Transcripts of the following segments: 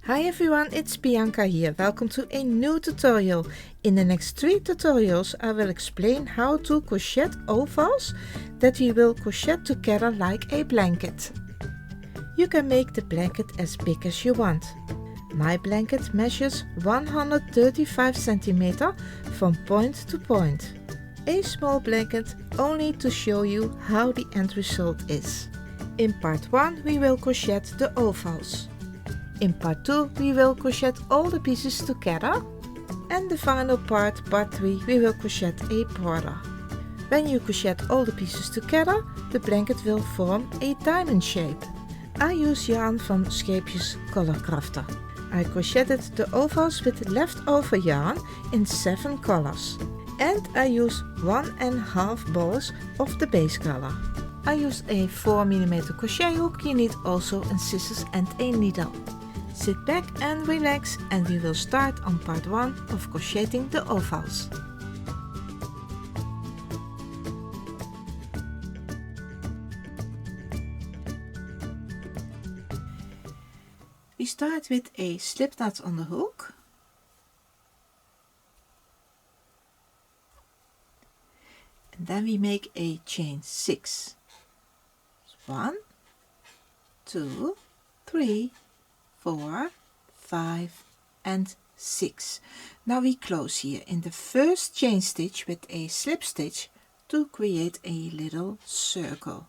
Hi everyone, it's Bianca here. Welcome to a new tutorial. In the next 3 tutorials I will explain how to crochet ovals that we will crochet together like a blanket. You can make the blanket as big as you want. My blanket measures 135 cm from point to point. A small blanket only to show you how the end result is. In part 1 we will crochet the ovals. In part 2 we will crochet all the pieces together, and the final part 3, we will crochet a border. When you crochet all the pieces together, the blanket will form a diamond shape. I use yarn from Scheepjes Color Crafter. I crocheted the ovals with leftover yarn in 7 colors, and I use 1.5 balls of the base color. I used a 4mm crochet hook. You need also a scissors and a needle. Sit back and relax, and we will start on part 1 of crocheting the ovals. We start with a slip knot on the hook. And then we make a chain 6. 1, 2, 3, 4, 5 and 6. Now we close here in the first chain stitch with a slip stitch to create a little circle.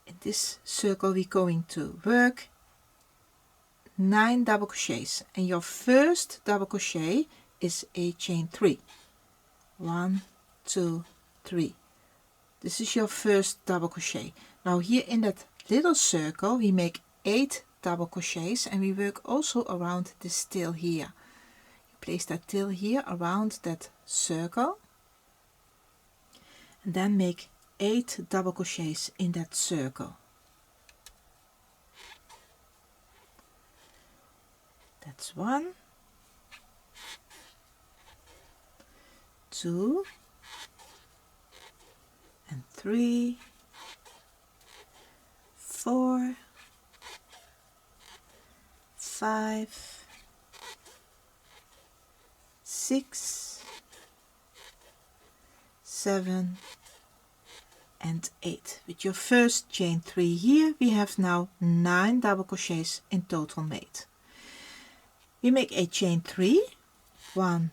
In this circle we're going to work 9 double crochets, and your first double crochet is a chain 3. 1, 2, 3. This is your first double crochet. Now here in that little circle we make 8 double crochets, and we work also around this tail here. You place that tail here around that circle, and then make 8 double crochets in that circle. That's 1, 2 and 3, 4, 5, 6, 7 and 8. With your first chain 3 here, we have now 9 double crochets in total made. We make a chain 3, 1,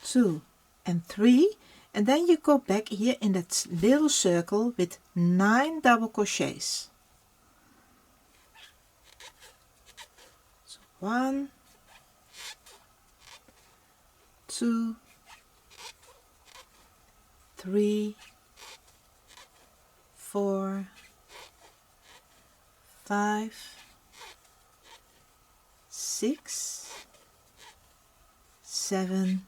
2 and 3, and then you go back here in that little circle with 9 double crochets. So 1, 2, 3, 4, 5, 6, 7,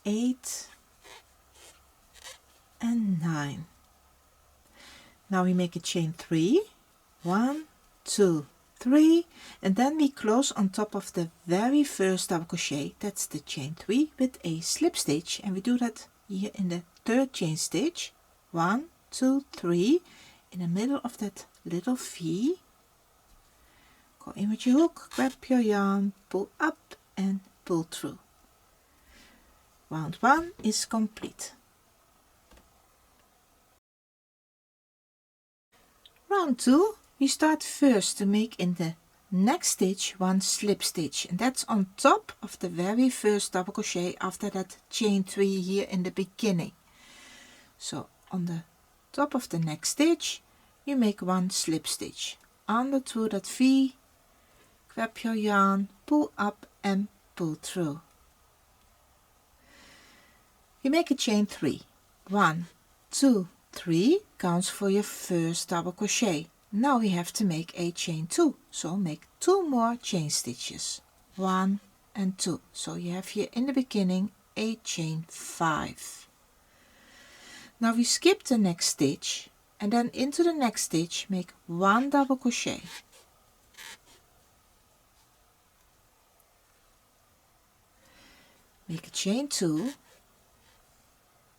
8 and 9. Now we make a chain 3, 1, 2, 3, and then we close on top of the very first double crochet. That's the chain 3 with a slip stitch, and we do that here in the third chain stitch. 1, 2, 3 in the middle of that little V. Go in with your hook, grab your yarn, pull up and pull through. Round 1 is complete. Round 2, we start first to make in the next stitch 1 slip stitch, and that's on top of the very first double crochet after that chain 3 here in the beginning. So on the top of the next stitch you make 1 slip stitch, under through that V, grab your yarn, pull up and pull through. You make a chain 3, 1, 2, 3 counts for your first double crochet. Now we have to make a chain 2, so make 2 more chain stitches, 1 and 2. So you have here in the beginning a chain 5. Now we skip the next stitch, and then into the next stitch make 1 double crochet. Make a chain 2,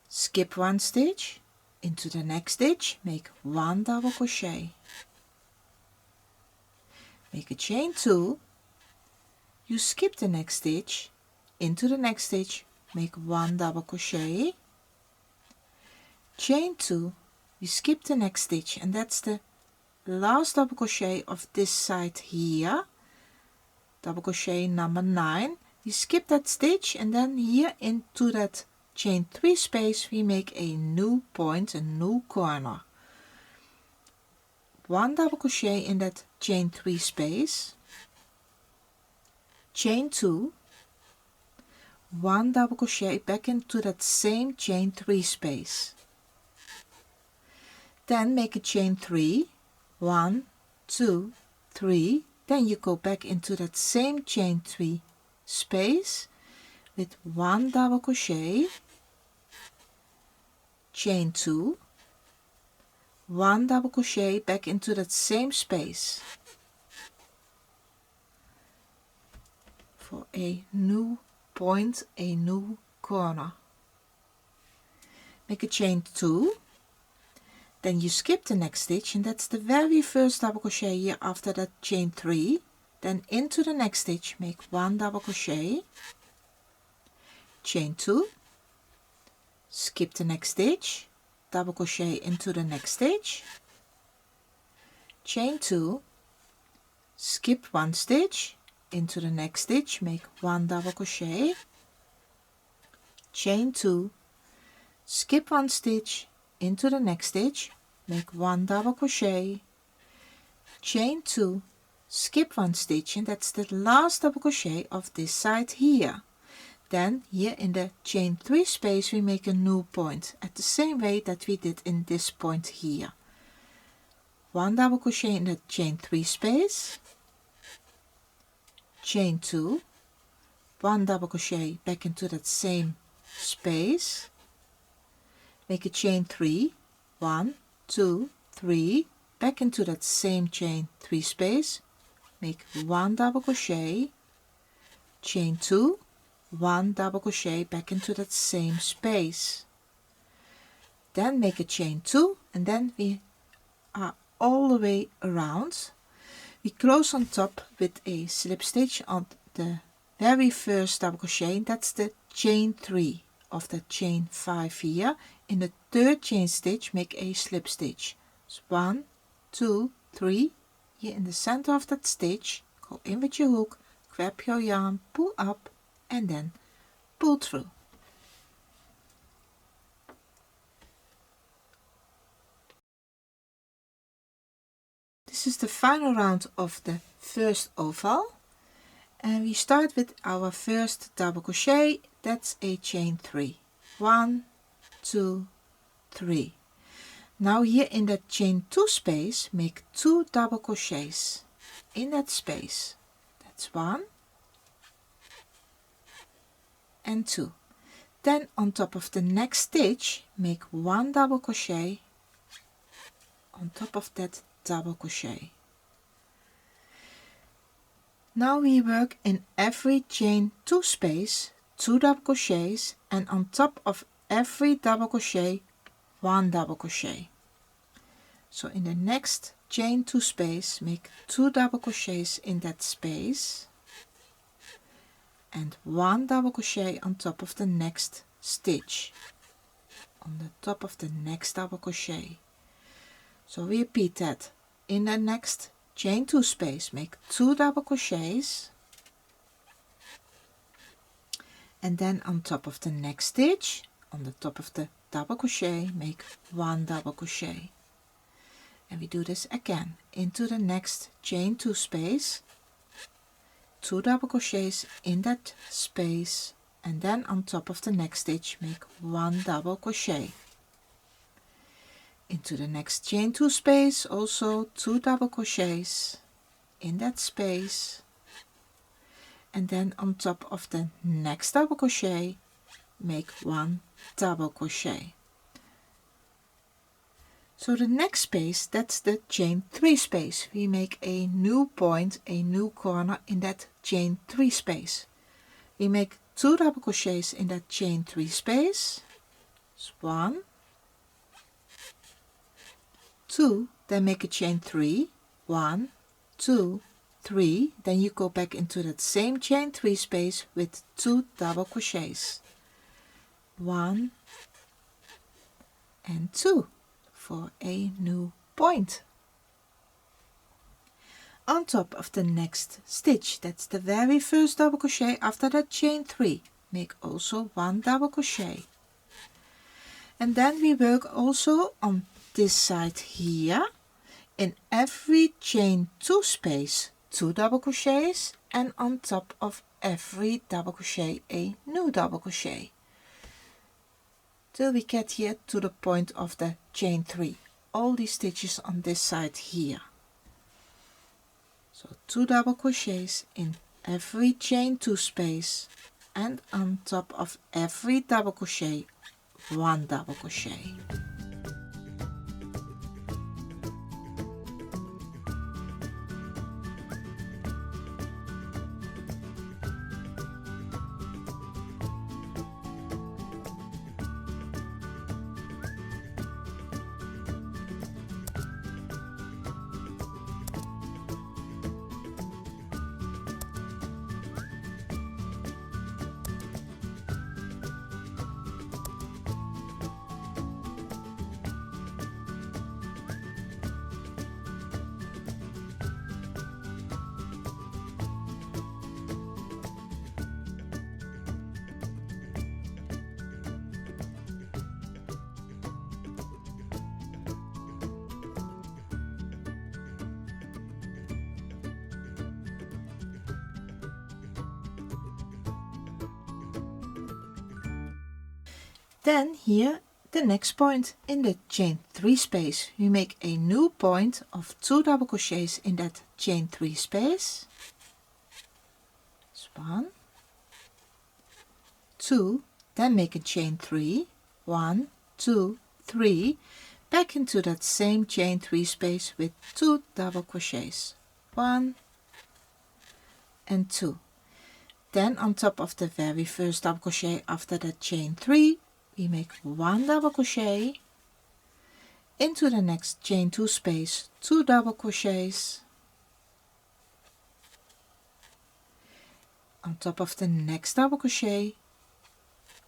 skip 1 stitch, into the next stitch make 1 double crochet, make a chain 2, you skip the next stitch, into the next stitch, make 1 double crochet, chain 2, you skip the next stitch, and that's the last double crochet of this side here, double crochet number 9. You skip that stitch, and then here into that chain 3 space we make a new point, a new corner. 1 double crochet in that chain 3 space, chain 2, 1 double crochet back into that same chain 3 space, then make a chain 3, 1, 2, 3, then you go back into that same chain 3 space with 1 double crochet, chain 2, 1 double crochet back into that same space for a new point, a new corner. Make a chain 2, then you skip the next stitch, and that's the very first double crochet here after that chain 3, then into the next stitch make 1 double crochet, chain 2, skip the next stitch, double crochet into the next stitch, chain 2, skip 1 stitch, into the next stitch, make 1 double crochet, chain 2, skip 1 stitch, into the next stitch, make 1 double crochet, chain 2, skip 1 stitch, and that's the last double crochet of this side here. Then here in the chain 3 space we make a new point at the same way that we did in this point here. 1 double crochet in the chain 3 space, chain 2, 1 double crochet back into that same space, make a chain 3, 1, 2, 3, back into that same chain 3 space, make 1 double crochet, chain 2, 1 double crochet back into that same space, then make a chain 2, and then we are all the way around. We close on top with a slip stitch on the very first double crochet, that's the chain 3 of the chain 5 here. In the third chain stitch make a slip stitch. So 1, 2, 3, here in the center of that stitch, go in with your hook, grab your yarn, pull up, and then pull through. This is the final round of the first oval, and we start with our first double crochet, that's a chain 3, 1, 2, 3. Now here in that chain 2 space make 2 double crochets in that space, that's 1 and 2. Then on top of the next stitch make 1 double crochet on top of that double crochet. Now we work in every chain 2 space 2 double crochets, and on top of every double crochet 1 double crochet. So in the next chain 2 space make 2 double crochets in that space and 1 double crochet on top of the next stitch, on the top of the next double crochet. So we repeat that. In the next chain 2 space make 2 double crochets, and then on top of the next stitch, on the top of the double crochet, make 1 double crochet. And we do this again. Into the next chain 2 space, 2 double crochets in that space, and then on top of the next stitch make 1 double crochet. Into the next chain 2 space, also 2 double crochets in that space, and then on top of the next double crochet make 1 double crochet. So the next space, that's the chain 3 space. We make a new point, a new corner in that chain 3 space. We make 2 double crochets in that chain 3 space. That's 1, 2, then make a chain 3, 1, 2, 3, then you go back into that same chain 3 space with 2 double crochets, 1 and 2 for a new point. On top of the next stitch, that's the very first double crochet after that chain 3, make also 1 double crochet. And then we work also on this side here, in every chain 2 space 2 double crochets, and on top of every double crochet a new double crochet, till we get here to the point of the chain 3, all these stitches on this side here. So 2 double crochets in every chain 2 space, and on top of every double crochet 1 double crochet. Then here the next point in the chain 3 space, we make a new point of 2 double crochets in that chain 3 space. That's 1, 2, then make a chain 3, 1, 2, 3, back into that same chain 3 space with 2 double crochets, 1 and 2. Then on top of the very first double crochet after that chain 3, we make 1 double crochet, into the next chain 2 space 2 double crochets, on top of the next double crochet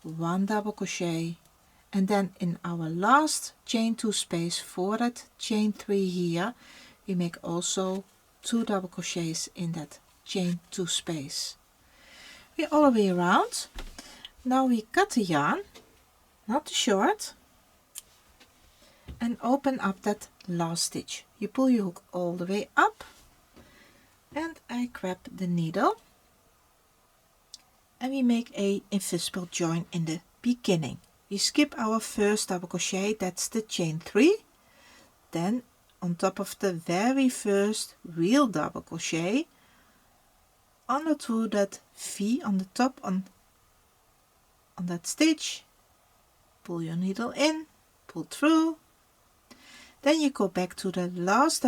1 double crochet, and then in our last chain 2 space for that chain 3 here, we make also 2 double crochets in that chain 2 space. We're all the way around. Now we cut the yarn, not too short, and open up that last stitch. You pull your hook all the way up, and I grab the needle, and we make a invisible join in the beginning. We skip our first double crochet, that's the chain 3, then on top of the very first real double crochet, onto that V on the top on that stitch, pull your needle in, pull through, then you go back to the last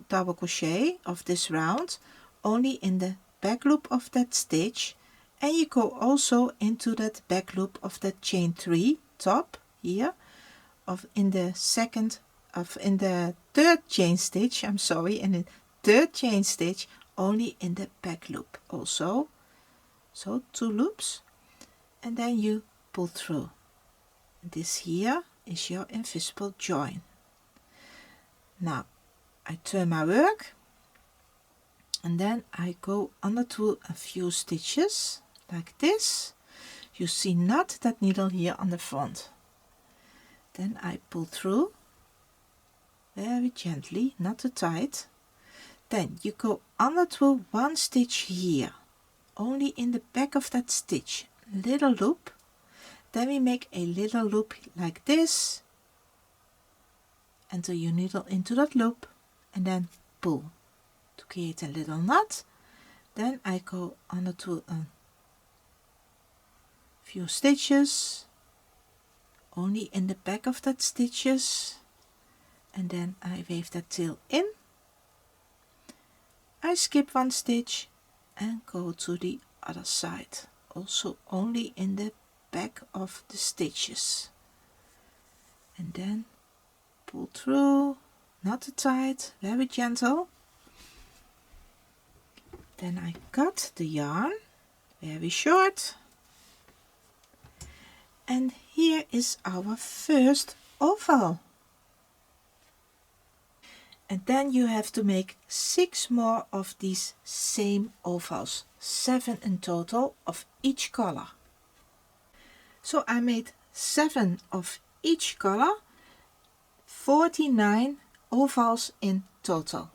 double crochet of this round, only in the back loop of that stitch, and you go also into that back loop of that chain 3 top here in the third chain stitch, in the third chain stitch, only in the back loop also, so 2 loops, and then you pull through. This here is your invisible join. Now I turn my work, and then I go under to a few stitches like this. You see not that needle here on the front. Then I pull through very gently, not too tight. Then you go under to 1 stitch here, only in the back of that stitch, little loop. Then we make a little loop like this, enter your needle into that loop, and then pull to create a little knot. Then I go under to a few stitches, only in the back of that stitches, and then I wave that tail in. I skip 1 stitch and go to the other side, also only in the back of the stitches, and then pull through, not too tight, very gentle, Then I cut the yarn very short. And here is our first oval. And then you have to make 6 more of these same ovals, 7 in total of each color. So I made 7 of each color, 49 ovals in total.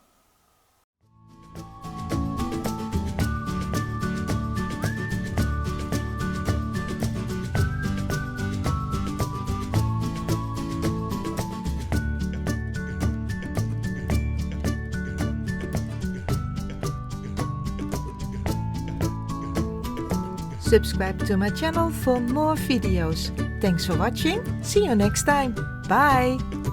Subscribe to my channel for more videos. Thanks for watching. See you next time. Bye!